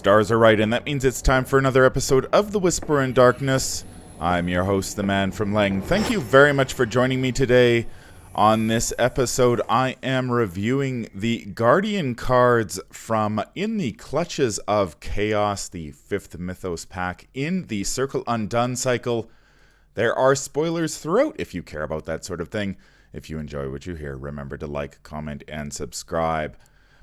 stars are right, and that means it's time for another episode of The Whisper in Darkness. I'm your host, the Man from Leng. Thank you very much for joining me today. On this episode, I am reviewing the Guardian cards from In the Clutches of Chaos, the 5th Mythos pack in the Circle Undone cycle. There are spoilers throughout if you care about that sort of thing. If you enjoy what you hear, remember to like, comment, and subscribe.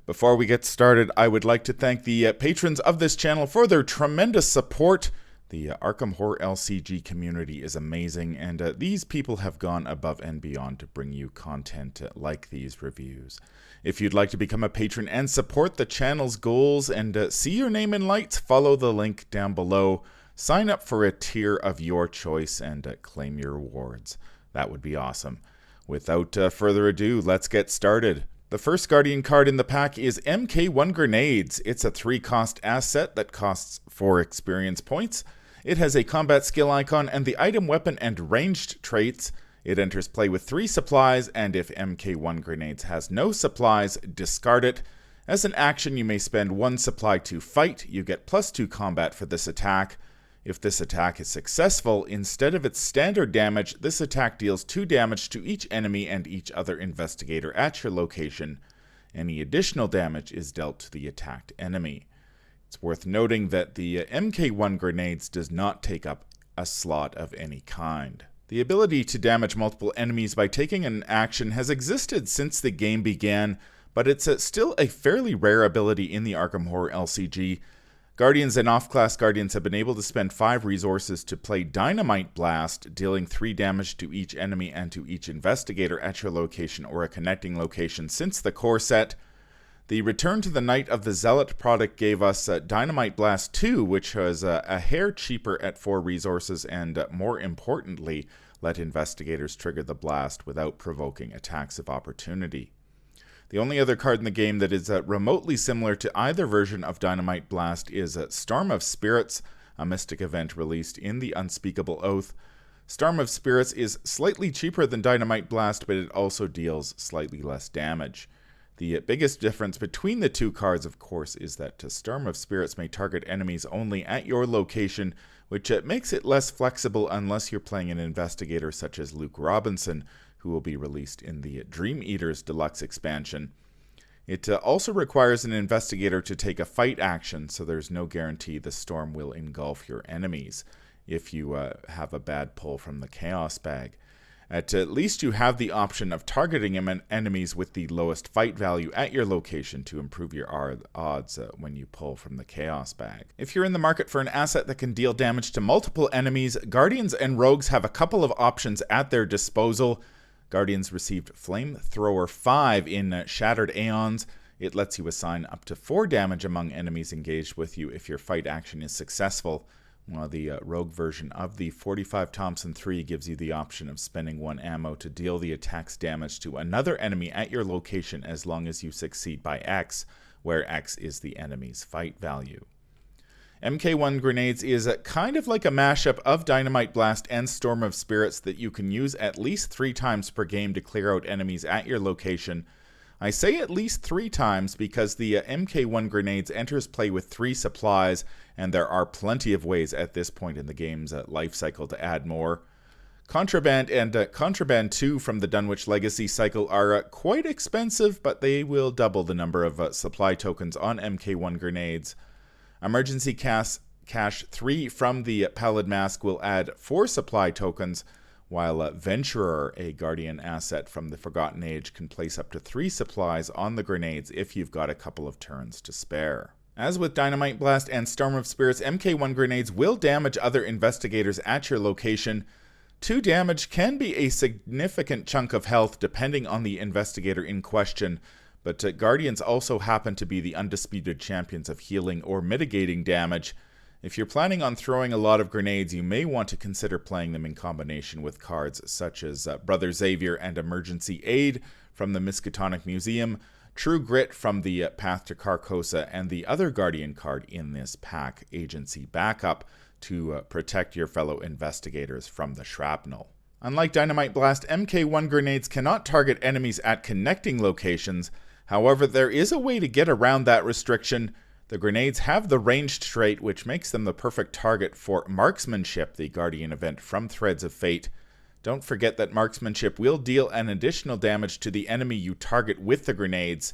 Before we get started, I would like to thank the patrons of this channel for their tremendous support. The Arkham Horror LCG community is amazing, and these people have gone above and beyond to bring you content like these reviews. If you'd like to become a patron and support the channel's goals and see your name in lights, follow the link down below. Sign up for a tier of your choice and claim your rewards. That would be awesome. Without further ado, let's get started. The first Guardian card in the pack is MK1 Grenades. It's a 3-cost asset that costs 4 experience points. It has a combat skill icon and the item, weapon, and ranged traits. It enters play with 3 supplies, and if MK1 Grenades has no supplies, discard it. As an action, you may spend 1 supply to fight. You get +2 combat for this attack. If this attack is successful, instead of its standard damage, this attack deals 2 damage to each enemy and each other investigator at your location. Any additional damage is dealt to the attacked enemy. It's worth noting that the MK1 Grenades does not take up a slot of any kind. The ability to damage multiple enemies by taking an action has existed since the game began, but it's still a fairly rare ability in the Arkham Horror LCG. Guardians and off-class Guardians have been able to spend 5 resources to play Dynamite Blast, dealing 3 damage to each enemy and to each investigator at your location or a connecting location since the core set. The Return to the Night of the Zealot product gave us Dynamite Blast 2, which was a hair cheaper at 4 resources and, more importantly, let investigators trigger the blast without provoking attacks of opportunity. The only other card in the game that is remotely similar to either version of Dynamite Blast is Storm of Spirits, a mystic event released in the Unspeakable Oath. Storm of Spirits is slightly cheaper than Dynamite Blast, but it also deals slightly less damage. The biggest difference between the two cards, of course, is that Storm of Spirits may target enemies only at your location, which makes it less flexible unless you're playing an investigator such as Luke Robinson, who will be released in the Dream Eaters Deluxe expansion. It also requires an investigator to take a fight action, so there's no guarantee the storm will engulf your enemies if you have a bad pull from the Chaos Bag. At least you have the option of targeting enemies with the lowest fight value at your location to improve your odds when you pull from the Chaos Bag. If you're in the market for an asset that can deal damage to multiple enemies, Guardians and Rogues have a couple of options at their disposal. Guardians received Flamethrower 5 in Shattered Aeons. It lets you assign up to 4 damage among enemies engaged with you if your fight action is successful, while the Rogue version of the 45 Thompson 3 gives you the option of spending 1 ammo to deal the attack's damage to another enemy at your location as long as you succeed by X, where X is the enemy's fight value. MK1 Grenades is kind of like a mashup of Dynamite Blast and Storm of Spirits that you can use at least 3 times per game to clear out enemies at your location. I say at least 3 times because the MK1 Grenades enters play with 3 supplies, and there are plenty of ways at this point in the game's life cycle to add more. Contraband and Contraband 2 from the Dunwich Legacy cycle are quite expensive, but they will double the number of supply tokens on MK1 Grenades. Emergency Cache 3 from the Pallid Mask will add 4 supply tokens, while Venturer, a Guardian asset from the Forgotten Age, can place up to 3 supplies on the grenades if you've got a couple of turns to spare. As with Dynamite Blast and Storm of Spirits, MK1 Grenades will damage other investigators at your location. 2 damage can be a significant chunk of health depending on the investigator in question, but Guardians also happen to be the undisputed champions of healing or mitigating damage. If you're planning on throwing a lot of grenades, you may want to consider playing them in combination with cards such as Brother Xavier and Emergency Aid from the Miskatonic Museum, True Grit from the Path to Carcosa, and the other Guardian card in this pack, Agency Backup, to protect your fellow investigators from the shrapnel. Unlike Dynamite Blast, MK1 Grenades cannot target enemies at connecting locations. However, there is a way to get around that restriction. The grenades have the ranged trait, which makes them the perfect target for Marksmanship, the Guardian event from Threads of Fate. Don't forget that Marksmanship will deal an additional damage to the enemy you target with the grenades.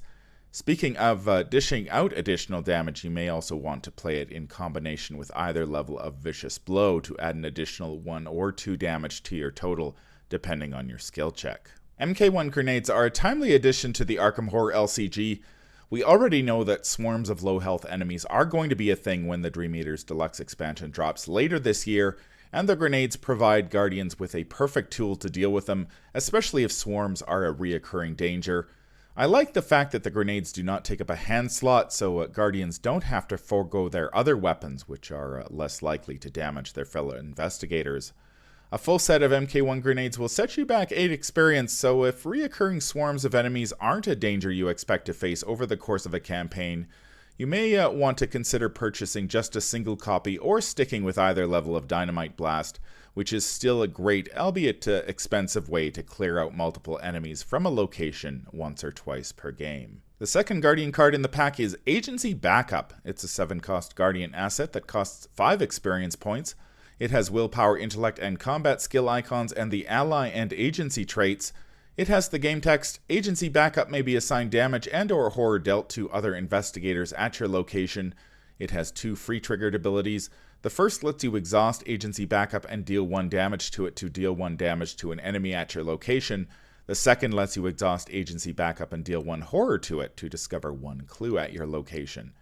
Speaking of dishing out additional damage, you may also want to play it in combination with either level of Vicious Blow to add an additional 1 or 2 damage to your total, depending on your skill check. MK1 grenades are a timely addition to the Arkham Horror LCG. We already know that swarms of low health enemies are going to be a thing when the Dream Eaters Deluxe expansion drops later this year, and the grenades provide Guardians with a perfect tool to deal with them, especially if swarms are a reoccurring danger. I like the fact that the grenades do not take up a hand slot, so Guardians don't have to forego their other weapons, which are less likely to damage their fellow investigators. A full set of MK1 grenades will set you back 8 experience, so if reoccurring swarms of enemies aren't a danger you expect to face over the course of a campaign, you may want to consider purchasing just a single copy or sticking with either level of Dynamite Blast, which is still a great, albeit expensive way to clear out multiple enemies from a location once or twice per game. The second Guardian card in the pack is Agency Backup. It's a 7-cost Guardian asset that costs 5 experience points. It has Willpower, Intellect, and Combat skill icons and the Ally and Agency traits. It has the game text, Agency Backup may be assigned damage and or horror dealt to other investigators at your location. It has 2 free triggered abilities. The first lets you exhaust Agency Backup and deal 1 damage to it to deal 1 damage to an enemy at your location. The second lets you exhaust Agency Backup and deal 1 horror to it to discover 1 clue at your location.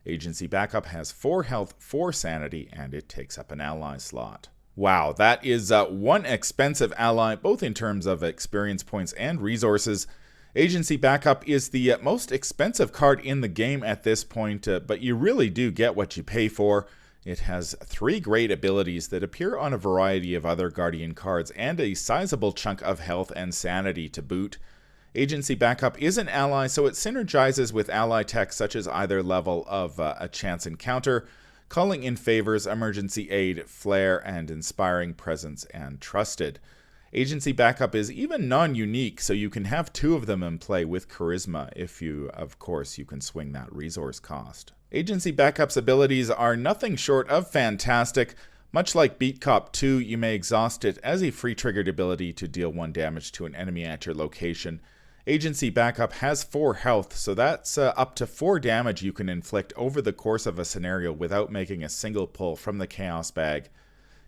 Agency Backup has 4 health, 4 sanity, and it takes up an ally slot. Wow, that is one expensive ally, both in terms of experience points and resources. Agency Backup is the most expensive card in the game at this point, but you really do get what you pay for. It has 3 great abilities that appear on a variety of other Guardian cards and a sizable chunk of health and sanity to boot. Agency Backup is an ally, so it synergizes with ally tech such as either level of a chance encounter, calling in favors, emergency aid, flare, and inspiring presence and trusted. Agency Backup is even non-unique, so you can have 2 of them in play with charisma if you, of course, you can swing that resource cost. Agency Backup's abilities are nothing short of fantastic. Much like Beat Cop 2, you may exhaust it as a free triggered ability to deal 1 damage to an enemy at your location. Agency Backup has 4 health, so that's up to 4 damage you can inflict over the course of a scenario without making a single pull from the Chaos Bag.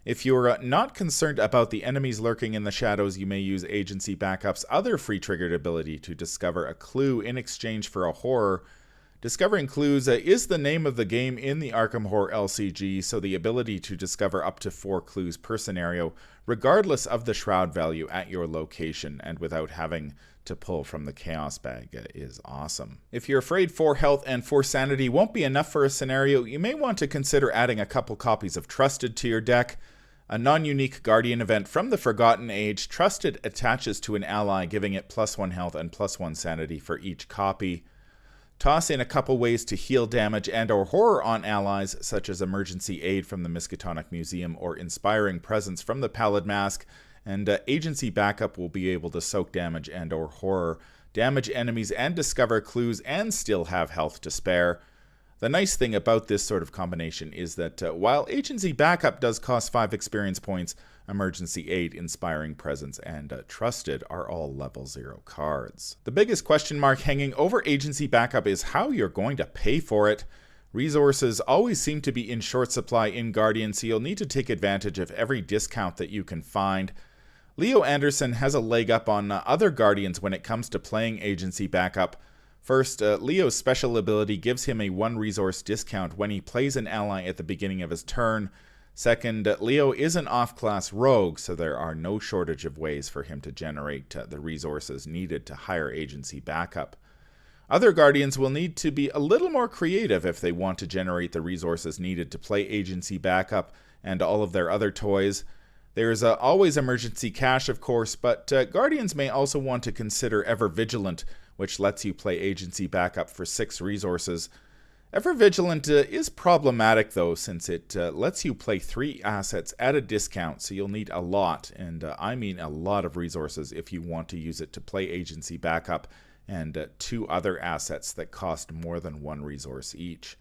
If you're not concerned about the enemies lurking in the shadows, you may use Agency Backup's other free triggered ability to discover a clue in exchange for a horror. Discovering clues is the name of the game in the Arkham Horror LCG, so the ability to discover up to 4 clues per scenario, regardless of the shroud value at your location and without having to pull from the Chaos Bag, is awesome. If you're afraid 4 health and 4 sanity won't be enough for a scenario, you may want to consider adding a couple copies of Trusted to your deck. A non-unique Guardian event from the Forgotten Age, Trusted attaches to an ally, giving it +1 health and +1 sanity for each copy. Toss in a couple ways to heal damage and or horror on allies, such as emergency aid from the Miskatonic Museum or inspiring presence from the Pallid Mask, and Agency Backup will be able to soak damage and or horror, damage enemies and discover clues and still have health to spare. The nice thing about this sort of combination is that while Agency Backup does cost 5 experience points, Emergency Aid, Inspiring Presence, and Trusted are all level 0 cards. The biggest question mark hanging over Agency Backup is how you're going to pay for it. Resources always seem to be in short supply in Guardian, so you'll need to take advantage of every discount that you can find. Leo Anderson has a leg up on other Guardians when it comes to playing Agency Backup. First, Leo's special ability gives him a 1 resource discount when he plays an ally at the beginning of his turn. Second, Leo is an off-class rogue, so there are no shortage of ways for him to generate the resources needed to hire Agency Backup. Other Guardians will need to be a little more creative if they want to generate the resources needed to play Agency Backup and all of their other toys. There's always Emergency Cash, of course, but Guardians may also want to consider Ever Vigilant, which lets you play Agency Backup for 6 resources. Ever Vigilant is problematic, though, since it lets you play 3 assets at a discount, so you'll need a lot, and I mean a lot of resources if you want to use it to play Agency Backup and 2 other assets that cost more than 1 resource each.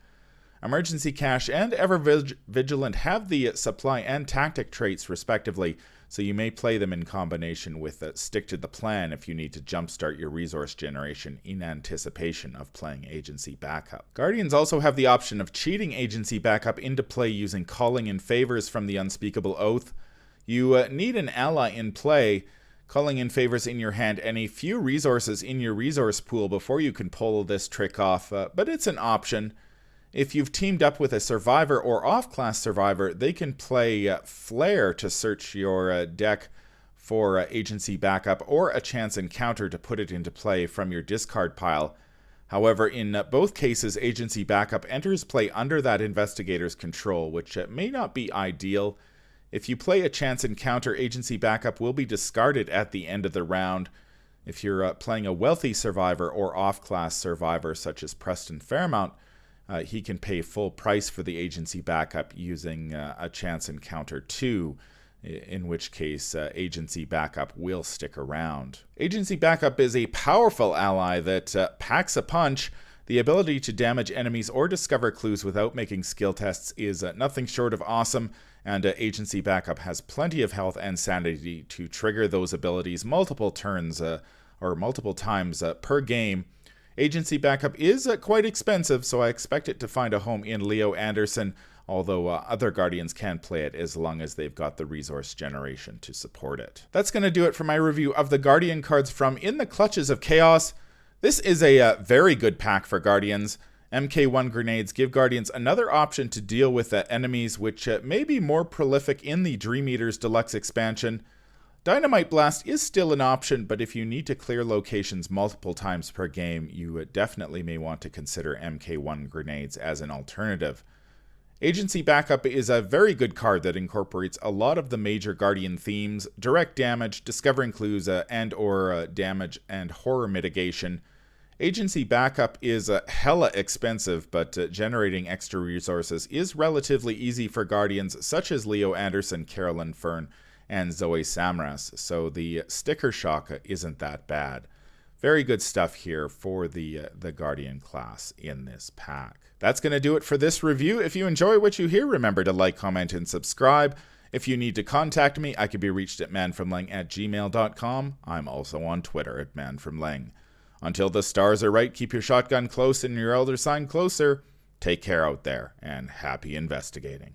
Emergency Cash and Ever Vigilant have the supply and tactic traits respectively, so you may play them in combination with Stick to the Plan if you need to jumpstart your resource generation in anticipation of playing Agency Backup. Guardians also have the option of cheating Agency Backup into play using Calling in Favors from the Unspeakable Oath. You need an ally in play, Calling in Favors in your hand, and a few resources in your resource pool before you can pull this trick off, but it's an option. If you've teamed up with a survivor or off-class survivor, they can play Flare to search your deck for Agency Backup or a chance encounter to put it into play from your discard pile. However, in both cases, Agency Backup enters play under that investigator's control, which may not be ideal. If you play a chance encounter, Agency Backup will be discarded at the end of the round. If you're playing a wealthy survivor or off-class survivor such as Preston Fairmount, he can pay full price for the Agency Backup using a chance encounter too, in which case Agency Backup will stick around. Agency Backup is a powerful ally that packs a punch. The ability to damage enemies or discover clues without making skill tests is nothing short of awesome, and Agency Backup has plenty of health and sanity to trigger those abilities multiple turns or multiple times per game. Agency Backup is quite expensive, so I expect it to find a home in Leo Anderson, although other Guardians can play it as long as they've got the resource generation to support it. That's going to do it for my review of the Guardian cards from In the Clutches of Chaos. This is a very good pack for Guardians. MK1 grenades give Guardians another option to deal with enemies which may be more prolific in the Dream Eaters Deluxe expansion. Dynamite Blast is still an option, but if you need to clear locations multiple times per game, you definitely may want to consider MK1 grenades as an alternative. Agency Backup is a very good card that incorporates a lot of the major Guardian themes: direct damage, discovering clues, and/or damage and horror mitigation. Agency Backup is hella expensive, but generating extra resources is relatively easy for Guardians such as Leo Anderson, Carolyn Fern, and Zoe Samras, so the sticker shock isn't that bad. Very good stuff here for the Guardian class in this pack. That's going to do it for this review. If you enjoy what you hear, remember to like, comment, and subscribe. If you need to contact me, I can be reached at manfromleng@gmail.com. I'm also on Twitter at manfromleng. Until the stars are right, keep your shotgun close and your elder sign closer. Take care out there, and happy investigating.